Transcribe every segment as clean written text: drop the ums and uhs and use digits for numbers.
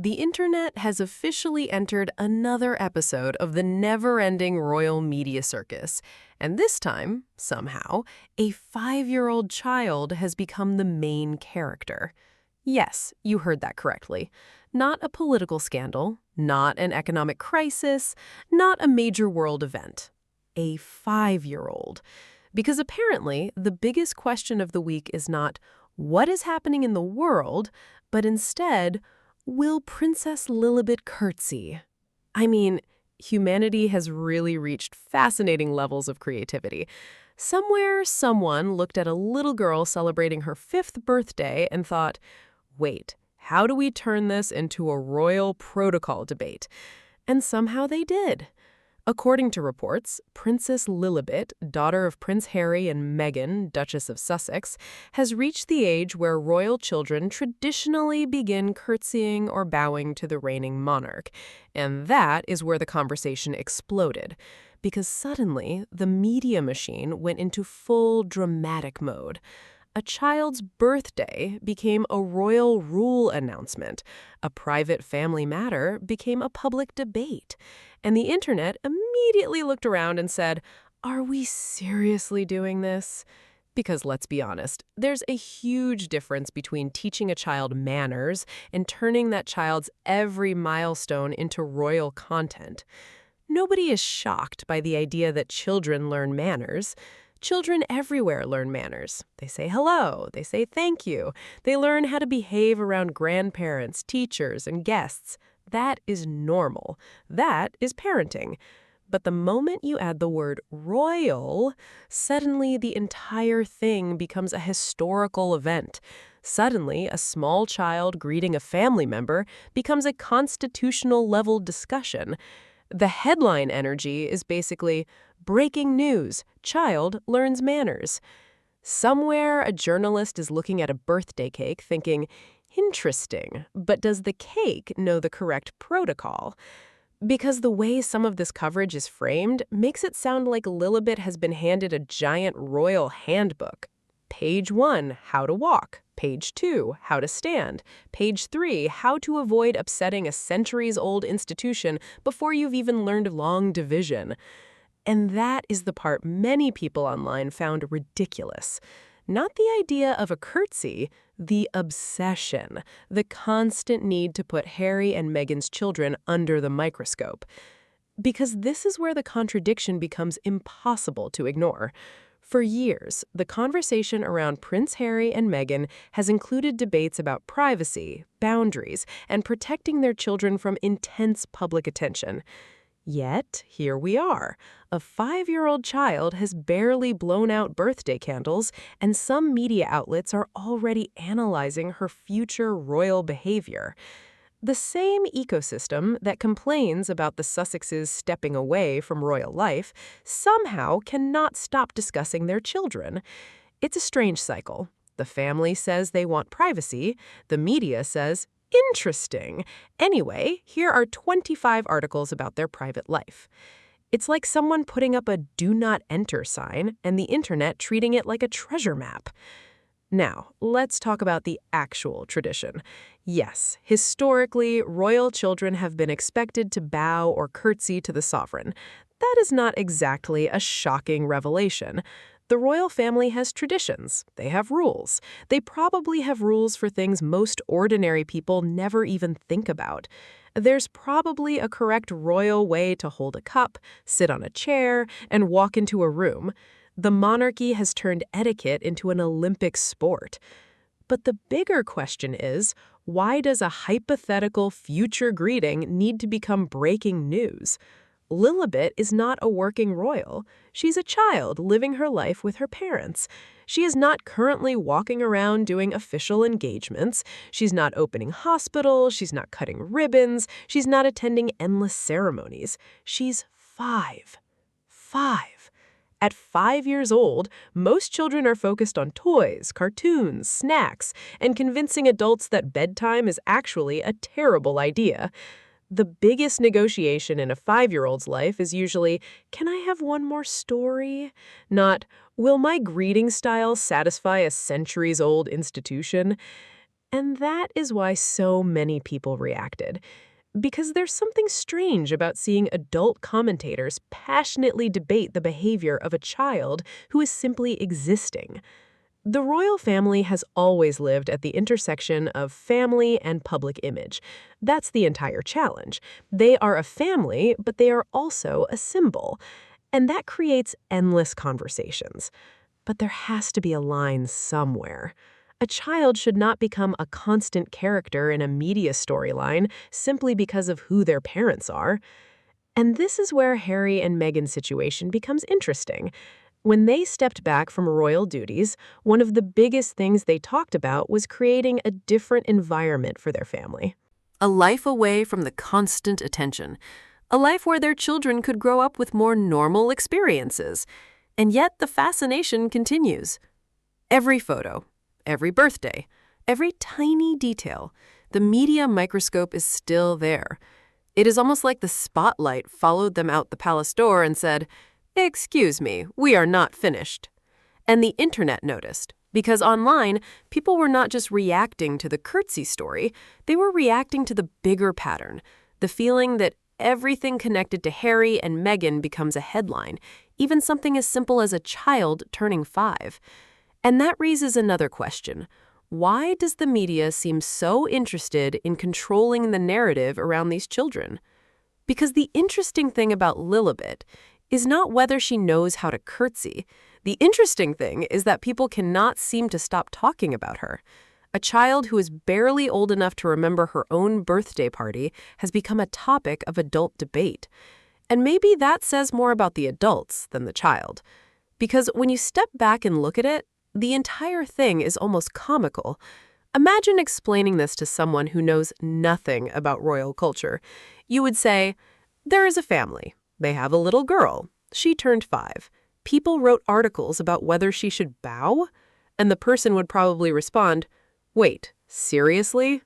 The internet has officially entered another episode of the never-ending royal media circus. And this time, somehow, a 5-year-old child has become the main character. Yes, you heard that correctly. Not a political scandal, not an economic crisis, not a major world event. A 5-year-old. Because apparently, the biggest question of the week is not, what is happening in the world, but instead, will Princess Lilibet curtsy? I mean, humanity has really reached fascinating levels of creativity. Somewhere, someone looked at a little girl celebrating her 5th birthday and thought, wait, how do we turn this into a royal protocol debate? And somehow they did. According to reports, Princess Lilibet, daughter of Prince Harry and Meghan, Duchess of Sussex, has reached the age where royal children traditionally begin curtsying or bowing to the reigning monarch. And that is where the conversation exploded, because suddenly the media machine went into full dramatic mode. A child's birthday became a royal rule announcement. A private family matter became a public debate. And the internet immediately looked around and said, are we seriously doing this? Because let's be honest, there's a huge difference between teaching a child manners and turning that child's every milestone into royal content. Nobody is shocked by the idea that children learn manners. Children everywhere learn manners. They say hello, they say thank you, they learn how to behave around grandparents, teachers, and guests. That is normal. That is parenting. But the moment you add the word royal, suddenly the entire thing becomes a historical event. Suddenly, a small child greeting a family member becomes a constitutional-level discussion. The headline energy is basically, breaking news, child learns manners. Somewhere, a journalist is looking at a birthday cake thinking, interesting, but does the cake know the correct protocol? Because the way some of this coverage is framed makes it sound like Lilibet has been handed a giant royal handbook. Page 1, how to walk. Page 2, how to stand. Page 3, how to avoid upsetting a centuries-old institution before you've even learned long division. And that is the part many people online found ridiculous. Not the idea of a curtsy, the obsession, the constant need to put Harry and Meghan's children under the microscope. Because this is where the contradiction becomes impossible to ignore. For years, the conversation around Prince Harry and Meghan has included debates about privacy, boundaries, and protecting their children from intense public attention. Yet, here we are. A 5-year-old child has barely blown out birthday candles, and some media outlets are already analyzing her future royal behavior. The same ecosystem that complains about the Sussexes stepping away from royal life somehow cannot stop discussing their children. It's a strange cycle. The family says they want privacy. The media says, interesting. Anyway, here are 25 articles about their private life. It's like someone putting up a do not enter sign and the internet treating it like a treasure map. Now, let's talk about the actual tradition. Yes, historically, royal children have been expected to bow or curtsy to the sovereign. That is not exactly a shocking revelation. The royal family has traditions. They have rules. They probably have rules for things most ordinary people never even think about. There's probably a correct royal way to hold a cup, sit on a chair, and walk into a room. The monarchy has turned etiquette into an Olympic sport. But the bigger question is, why does a hypothetical future greeting need to become breaking news? Lilibet is not a working royal. She's a child living her life with her parents. She is not currently walking around doing official engagements. She's not opening hospitals. She's not cutting ribbons. She's not attending endless ceremonies. She's 5. 5. At 5 years old, most children are focused on toys, cartoons, snacks, and convincing adults that bedtime is actually a terrible idea. The biggest negotiation in a 5-year-old's life is usually, can I have one more story? Not, will my greeting style satisfy a centuries-old institution? And that is why so many people reacted. Because there's something strange about seeing adult commentators passionately debate the behavior of a child who is simply existing. The royal family has always lived at the intersection of family and public image. That's the entire challenge. They are a family, but they are also a symbol. And that creates endless conversations. But there has to be a line somewhere. A child should not become a constant character in a media storyline simply because of who their parents are. And this is where Harry and Meghan's situation becomes interesting. When they stepped back from royal duties, one of the biggest things they talked about was creating a different environment for their family. A life away from the constant attention. A life where their children could grow up with more normal experiences. And yet the fascination continues. Every photo, every birthday, every tiny detail, the media microscope is still there. It is almost like the spotlight followed them out the palace door and said, "Excuse me, we are not finished." And the internet noticed, because online, people were not just reacting to the CURTSY story, they were reacting to the bigger pattern, the feeling that everything connected to Harry and Meghan becomes a headline, even something as simple as a child turning 5. And that raises another question. Why does the media seem so interested in controlling the narrative around these children? Because the interesting thing about Lilibet is not whether she knows how to curtsy. The interesting thing is that people cannot seem to stop talking about her. A child who is barely old enough to remember her own birthday party has become a topic of adult debate. And maybe that says more about the adults than the child. Because when you step back and look at it, the entire thing is almost comical. Imagine explaining this to someone who knows nothing about royal culture. You would say, there is a family. They have a little girl. She turned 5. People wrote articles about whether she should bow, and the person would probably respond, wait, seriously?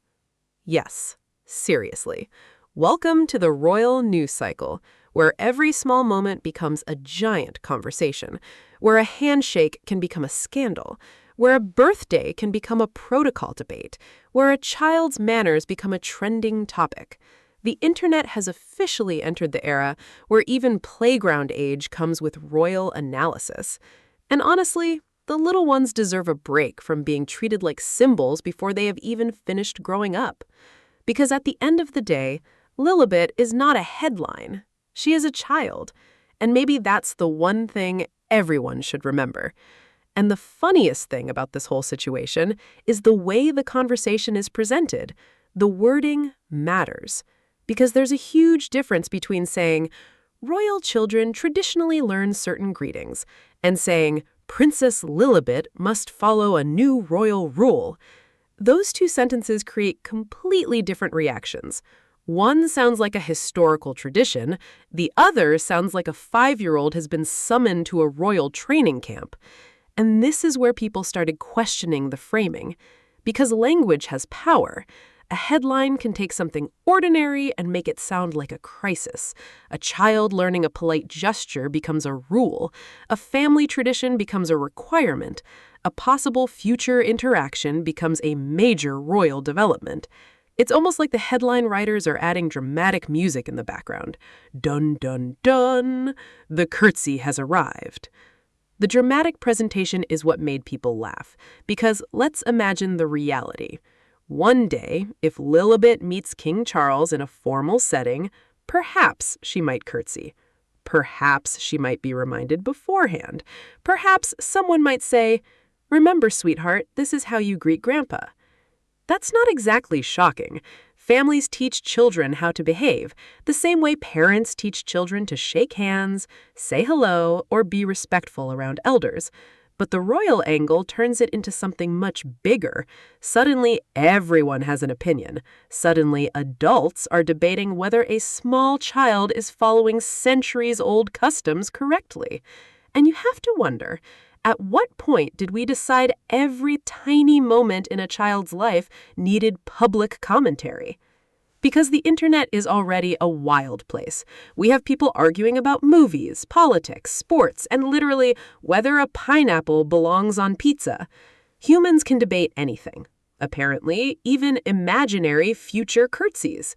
Yes, seriously. Welcome to the royal news cycle, where every small moment becomes a giant conversation, where a handshake can become a scandal, where a birthday can become a protocol debate, where a child's manners become a trending topic. The internet has officially entered the era where even playground age comes with royal analysis. And honestly, the little ones deserve a break from being treated like symbols before they have even finished growing up. Because at the end of the day, Lilibet is not a headline. She is a child. And maybe that's the one thing everyone should remember. And the funniest thing about this whole situation is the way the conversation is presented. The wording matters. Because there's a huge difference between saying, royal children traditionally learn certain greetings, and saying, Princess Lilibet must follow a new royal rule. Those two sentences create completely different reactions. One sounds like a historical tradition. The other sounds like a 5-year-old has been summoned to a royal training camp. And this is where people started questioning the framing. Because language has power. A headline can take something ordinary and make it sound like a crisis. A child learning a polite gesture becomes a rule. A family tradition becomes a requirement. A possible future interaction becomes a major royal development. It's almost like the headline writers are adding dramatic music in the background. Dun, dun, dun, the CURTSY has arrived. The dramatic presentation is what made people laugh, because let's imagine the reality. One day, if Lilibet meets King Charles in a formal setting, perhaps she might curtsy. Perhaps she might be reminded beforehand. Perhaps someone might say, remember, sweetheart, this is how you greet Grandpa. That's not exactly shocking. Families teach children how to behave, the same way parents teach children to shake hands, say hello, or be respectful around elders. But the royal angle turns it into something much bigger. Suddenly, everyone has an opinion. Suddenly, adults are debating whether a small child is following centuries-old customs correctly. And you have to wonder, at what point did we decide every tiny moment in a child's life needed public commentary? Because the internet is already a wild place. We have people arguing about movies, politics, sports, and literally whether a pineapple belongs on pizza. Humans can debate anything. apparently even imaginary future curtsies.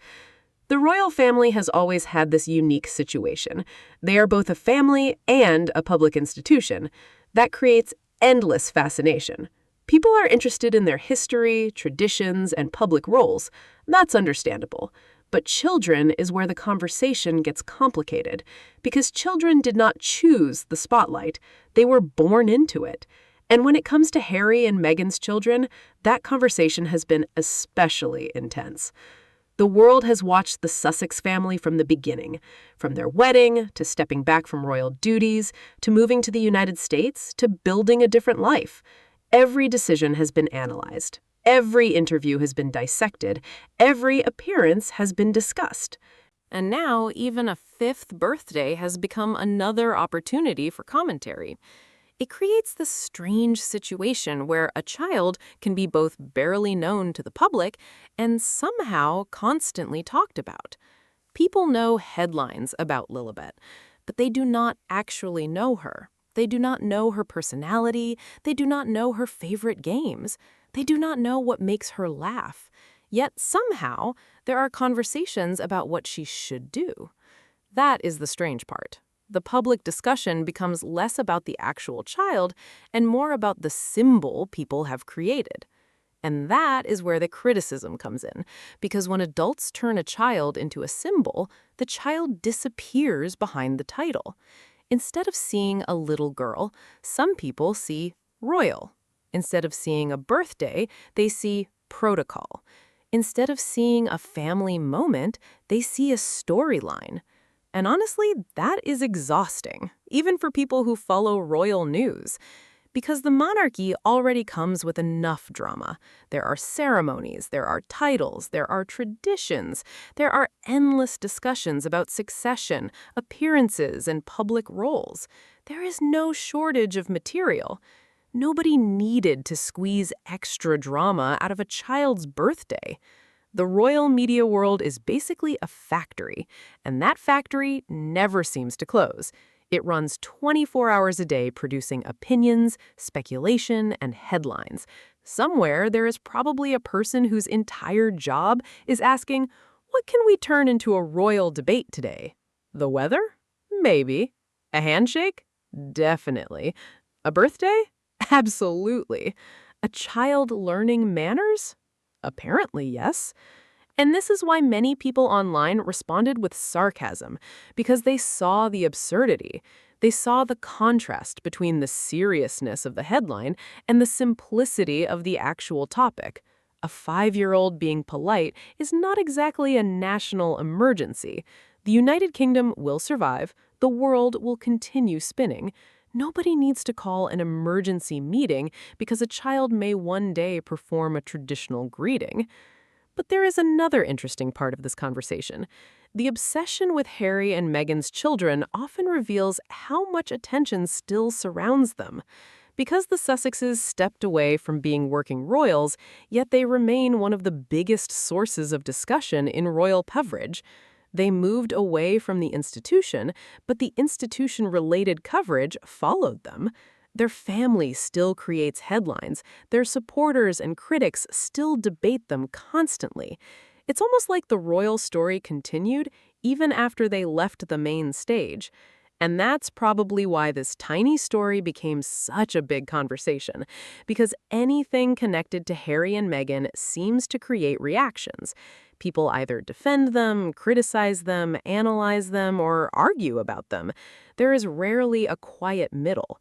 The royal family has always had this unique situation. They are both a family and a public institution. That creates endless fascination. People are interested in their history, traditions, and public roles. That's understandable. But children is where the conversation gets complicated, because children did not choose the spotlight. They were born into it. And when it comes to Harry and Meghan's children, that conversation has been especially intense. The world has watched the Sussex family from the beginning, from their wedding, to stepping back from royal duties, to moving to the United States, to building a different life. Every decision has been analyzed. Every interview has been dissected. Every appearance has been discussed. And now, even a fifth birthday has become another opportunity for commentary. It creates this strange situation where a child can be both barely known to the public and somehow constantly talked about. People know headlines about Lilibet, but they do not actually know her. They do not know her personality. They do not know her favorite games. They do not know what makes her laugh. Yet somehow, there are conversations about what she should do. That is the strange part. The public discussion becomes less about the actual child and more about the symbol people have created. And that is where the criticism comes in, because when adults turn a child into a symbol, the child disappears behind the title. Instead of seeing a little girl, some people see royal. Instead of seeing a birthday, they see protocol. Instead of seeing a family moment, they see a storyline. And honestly, that is exhausting, even for people who follow royal news. Because the monarchy already comes with enough drama. There are ceremonies, there are titles, there are traditions, there are endless discussions about succession, appearances, and public roles. There is no shortage of material. Nobody needed to squeeze extra drama out of a child's birthday. The royal media world is basically a factory, and that factory never seems to close. It runs 24 hours a day producing opinions, speculation, and headlines. Somewhere there is probably a person whose entire job is asking, what can we turn into a royal debate today? The weather? Maybe. A handshake? Definitely. A birthday? Absolutely. A child learning manners? Apparently, yes. And this is why many people online responded with sarcasm, because they saw the absurdity. They saw the contrast between the seriousness of the headline and the simplicity of the actual topic. A 5-year-old being polite is not exactly a national emergency. The United Kingdom will survive. The world will continue spinning. Nobody needs to call an emergency meeting because a child may one day perform a traditional greeting. But there is another interesting part of this conversation. The obsession with Harry and Meghan's children often reveals how much attention still surrounds them. Because the Sussexes stepped away from being working royals, yet they remain one of the biggest sources of discussion in royal coverage. They moved away from the institution, but the institution-related coverage followed them. Their family still creates headlines. Their supporters and critics still debate them constantly. It's almost like the royal story continued even after they left the main stage. And that's probably why this tiny story became such a big conversation, because anything connected to Harry and Meghan seems to create reactions. People either defend them, criticize them, analyze them, or argue about them. There is rarely a quiet middle.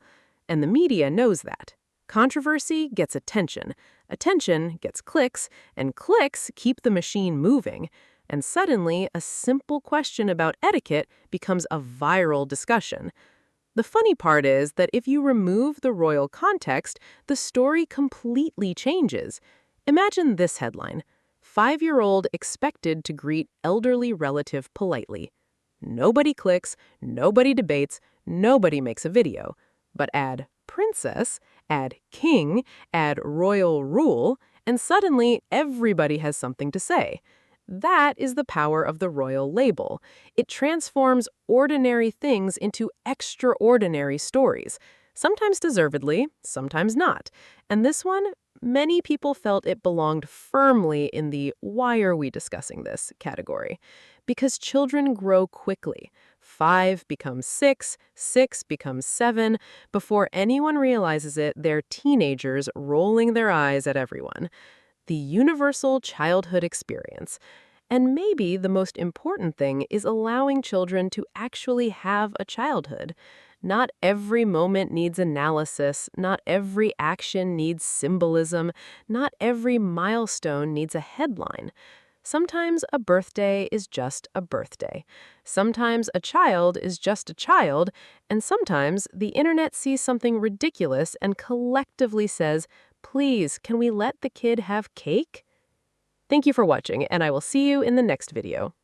And the media knows that. Controversy gets attention, attention gets clicks, and clicks keep the machine moving. And suddenly, a simple question about etiquette becomes a viral discussion. The funny part is that if you remove the royal context, the story completely changes. Imagine this headline: 5-year-old expected to greet elderly relative politely. Nobody clicks, nobody debates, nobody makes a video. But add princess, add king, add royal rule, and suddenly everybody has something to say. That is the power of the royal label. It transforms ordinary things into extraordinary stories. sometimes deservedly, sometimes not. And this one, many people felt it belonged firmly in the "why are we discussing this" category. Because children grow quickly. 5 becomes 6, 6 becomes 7. Before anyone realizes it, they're teenagers rolling their eyes at everyone. The universal childhood experience. And maybe the most important thing is allowing children to actually have a childhood. Not every moment needs analysis, not every action needs symbolism, not every milestone needs a headline. Sometimes a birthday is just a birthday. Sometimes a child is just a child, and sometimes the internet sees something ridiculous and collectively says, "Please, can we let the kid have cake?" Thank you for watching, and I will see you in the next video.